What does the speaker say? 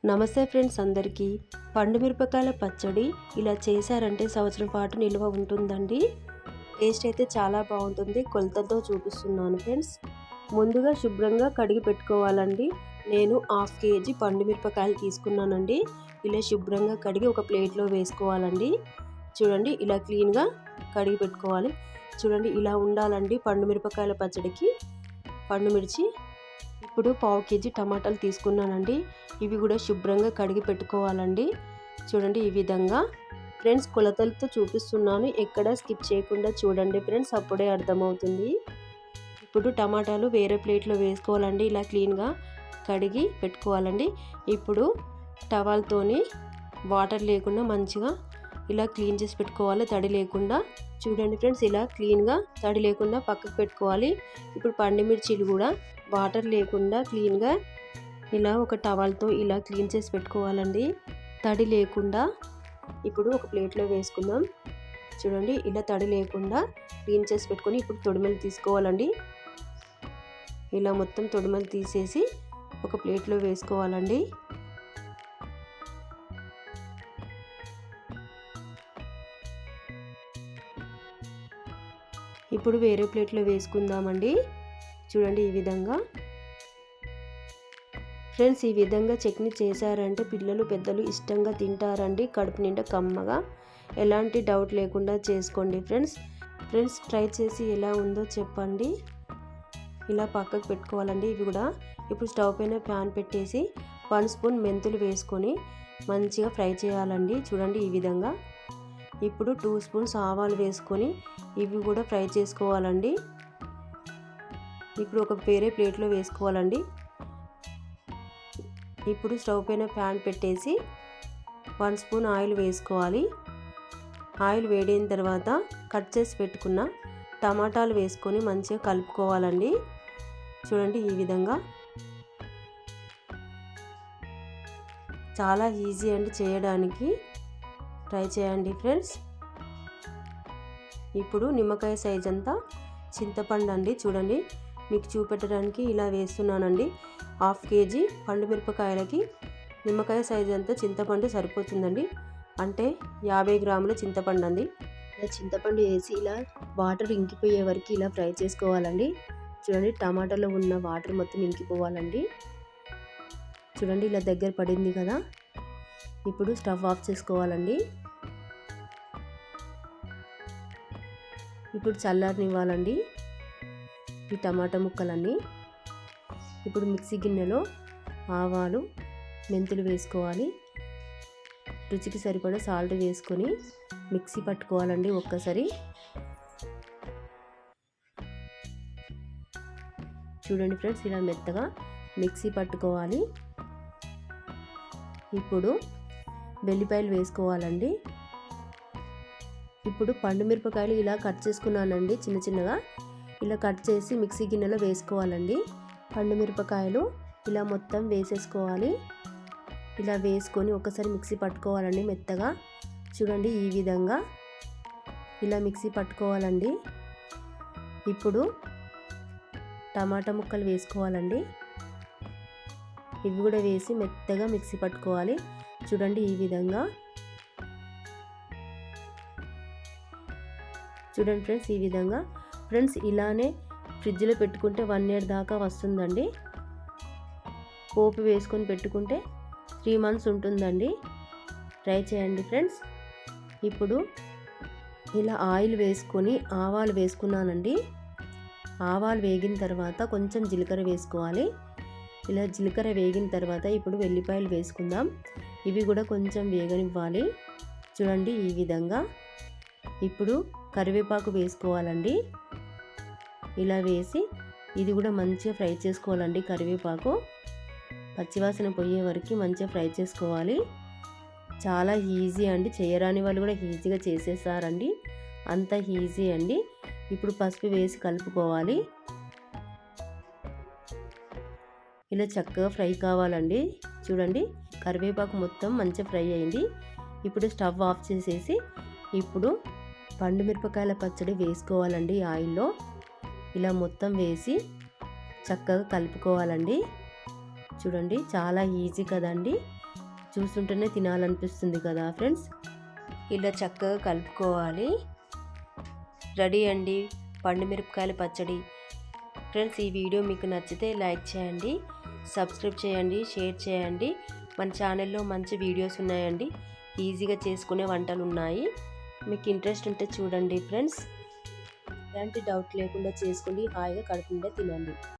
నమస్తే ఫ్రెండ్స్, అందరికీ పండు మిరపకాయల పచ్చడి ఇలా చేశారంటే సంవత్సరం పాటు నిల్వ ఉంటుందండి. టేస్ట్ అయితే చాలా బాగుంటుంది. కొలతతో చూపిస్తున్నాను ఫ్రెండ్స్. ముందుగా శుభ్రంగా కడిగి పెట్టుకోవాలండి. నేను 1/2 kg పండు మిరపకాయలు తీసుకున్నానండి. ఇలా శుభ్రంగా కడిగి ఒక ప్లేట్లో వేసుకోవాలండి. చూడండి, ఇలా క్లీన్గా కడిగి పెట్టుకోవాలి. చూడండి, ఇలా ఉండాలండి పండు మిరపకాయల పచ్చడికి. పండు మిర్చి. ఇప్పుడు 1/2 kg టమాటాలు తీసుకున్నానండి. ఇవి కూడా శుభ్రంగా కడిగి పెట్టుకోవాలండి. చూడండి, ఈ విధంగా ఫ్రెండ్స్ కొలతలతో చూపిస్తున్నాను. ఎక్కడ స్కిప్ చేయకుండా చూడండి ఫ్రెండ్స్, అప్పుడే అర్థమవుతుంది. ఇప్పుడు టమాటాలు వేరే ప్లేట్లో వేసుకోవాలండి. ఇలా క్లీన్గా కడిగి పెట్టుకోవాలండి. ఇప్పుడు టవల్తోని వాటర్ లేకుండా మంచిగా ఇలా క్లీన్ చేసి పెట్టుకోవాలి, తడి లేకుండా. చూడండి ఫ్రెండ్స్, ఇలా క్లీన్గా తడి లేకుండా పక్కకు పెట్టుకోవాలి. ఇప్పుడు పండు మిర్చీలు కూడా వాటర్ లేకుండా క్లీన్గా ఇలా ఒక టవల్తో ఇలా క్లీన్ చేసి పెట్టుకోవాలండి, తడి లేకుండా. ఇప్పుడు ఒక ప్లేట్లో వేసుకుందాం. చూడండి, ఇలా తడి లేకుండా క్లీన్ చేసి పెట్టుకొని ఇప్పుడు తొడిమెలు తీసుకోవాలండి. ఇలా మొత్తం తొడిమెలు తీసేసి ఒక ప్లేట్లో వేసుకోవాలండి. ఇప్పుడు వేరే ప్లేట్లో వేసుకుందామండి. చూడండి, ఈ విధంగా ఫ్రెండ్స్, ఈ విధంగా చట్నీ చేశారంటే పిల్లలు పెద్దలు ఇష్టంగా తింటారండి. కడుపు నిండా కమ్మగా. ఎలాంటి డౌట్ లేకుండా చేసుకోండి ఫ్రెండ్స్. ట్రై చేసి ఎలా ఉందో చెప్పండి. ఇలా పక్కకు పెట్టుకోవాలండి. ఇవి కూడా ఇప్పుడు స్టవ్ పైన ప్యాన్ పెట్టేసి 1 స్పూన్ మెంతులు వేసుకొని మంచిగా ఫ్రై చేయాలండి. చూడండి, ఈ విధంగా. ఇప్పుడు 2 స్పూన్స్ ఆవాలు వేసుకొని ఇవి కూడా ఫ్రై చేసుకోవాలండి. ఇప్పుడు ఒక వేరే ప్లేట్లో వేసుకోవాలండి. ఇప్పుడు స్టవ్ పైన ప్యాన్ పెట్టేసి 1 స్పూన్ ఆయిల్ వేసుకోవాలి. ఆయిల్ వేడైన తర్వాత కట్ చేసి పెట్టుకున్న టమాటాలు వేసుకొని మంచిగా కలుపుకోవాలండి. చూడండి, ఈ విధంగా. చాలా ఈజీ అండి చేయడానికి. ట్రై చేయండి ఫ్రెండ్స్. ఇప్పుడు నిమ్మకాయ సైజ్ అంతా చింతపండు అండి. చూడండి, మీకు చూపెట్టడానికి ఇలా వేస్తున్నానండి. 1/2 kg పండు మిరపకాయలకి నిమ్మకాయ సైజ్ అంతా చింతపండు సరిపోతుందండి. అంటే 50 గ్రాముల చింతపండు అండి. ఇలా చింతపండు వేసి ఇలా వాటర్ ఇంకిపోయే వరకు ఇలా ఫ్రై చేసుకోవాలండి. చూడండి, టమాటాలో ఉన్న వాటర్ మొత్తం ఇంకిపోవాలండి. చూడండి, ఇలా దగ్గర పడింది కదా. ఇప్పుడు స్టవ్ ఆఫ్ చేసుకోవాలండి. ఇప్పుడు చల్లారనివ్వాలండి ఈ టమాటా ముక్కలన్నీ. ఇప్పుడు మిక్సీ గిన్నెలో ఆవాలు, మెంతులు వేసుకోవాలి. రుచికి సరిపడా సాల్ట్ వేసుకొని మిక్సీ పట్టుకోవాలండి ఒక్కసారి. చూడండి ఫ్రెండ్స్, ఇలా మెత్తగా మిక్సీ పట్టుకోవాలి. ఇప్పుడు వెల్లిపాయలు వేసుకోవాలండి. ఇప్పుడు పండు మిరపకాయలు ఇలా కట్ చేసుకున్నానండి. చిన్న చిన్నగా ఇలా కట్ చేసి మిక్సీ గిన్నెలో వేసుకోవాలండి. పండు మిరపకాయలు ఇలా మొత్తం వేసేసుకోవాలి. ఇలా వేసుకొని ఒకసారి మిక్సీ పట్టుకోవాలండి మెత్తగా. చూడండి, ఈ విధంగా ఇలా మిక్సీ పట్టుకోవాలండి. ఇప్పుడు టమాటా ముక్కలు వేసుకోవాలండి. ఇవి కూడా వేసి మెత్తగా మిక్సీ పట్టుకోవాలి. చూడండి, ఈ విధంగా. చూడండి ఫ్రెండ్స్, ఈ విధంగా. ఫ్రెండ్స్, ఇలానే ఫ్రిడ్జ్లో పెట్టుకుంటే 1 year దాకా వస్తుందండి. పోపు వేసుకొని పెట్టుకుంటే 3 months ఉంటుందండి. ట్రై చేయండి ఫ్రెండ్స్. ఇప్పుడు ఇలా ఆయిల్ వేసుకొని ఆవాలు వేసుకున్నానండి. ఆవాలు వేగిన తర్వాత కొంచెం జీలకర్ర వేసుకోవాలి. ఇలా జీలకర్ర వేగిన తర్వాత ఇప్పుడు వెల్లిపాయలు వేసుకుందాం. ఇవి కూడా కొంచెం వేగనివ్వాలి. చూడండి, ఈ విధంగా. ఇప్పుడు కరివేపాకు వేసుకోవాలండి. ఇలా వేసి ఇది కూడా మంచిగా ఫ్రై చేసుకోవాలండి. కరివేపాకు పచ్చివాసన పోయే వరకు మంచిగా ఫ్రై చేసుకోవాలి. చాలా ఈజీ అండి. చేయరాని వాళ్ళు కూడా ఈజీగా చేసేస్తారండి. అంత ఈజీ అండి. ఇప్పుడు పసుపు వేసి కలుపుకోవాలి. ఇలా చక్కగా ఫ్రై కావాలండి. చూడండి, కరివేపాకు మొత్తం మంచిగా ఫ్రై అయింది. ఇప్పుడు స్టవ్ ఆఫ్ చేసేసి ఇప్పుడు పండు మిరపకాయల పచ్చడి వేసుకోవాలండి ఆయిల్లో. ఇలా మొత్తం వేసి చక్కగా కలుపుకోవాలండి. చూడండి, చాలా ఈజీ కదండి. చూస్తుంటేనే తినాలనిపిస్తుంది కదా ఫ్రెండ్స్. ఇలా చక్కగా కలుపుకోవాలి. రెడీ అండి పండు మిరపకాయల పచ్చడి. ఫ్రెండ్స్, ఈ వీడియో మీకు నచ్చితే లైక్ చేయండి, సబ్స్క్రైబ్ చేయండి, షేర్ చేయండి. మన ఛానల్లో మంచి వీడియోస్ ఉన్నాయండి, ఈజీగా చేసుకునే వంటలు ఉన్నాయి. మీకు ఇంట్రెస్ట్ ఉంటే చూడండి ఫ్రెండ్స్. ఎలాంటి డౌట్ లేకుండా చేసుకోండి, హాయిగా కడుపు నిండా తినండి.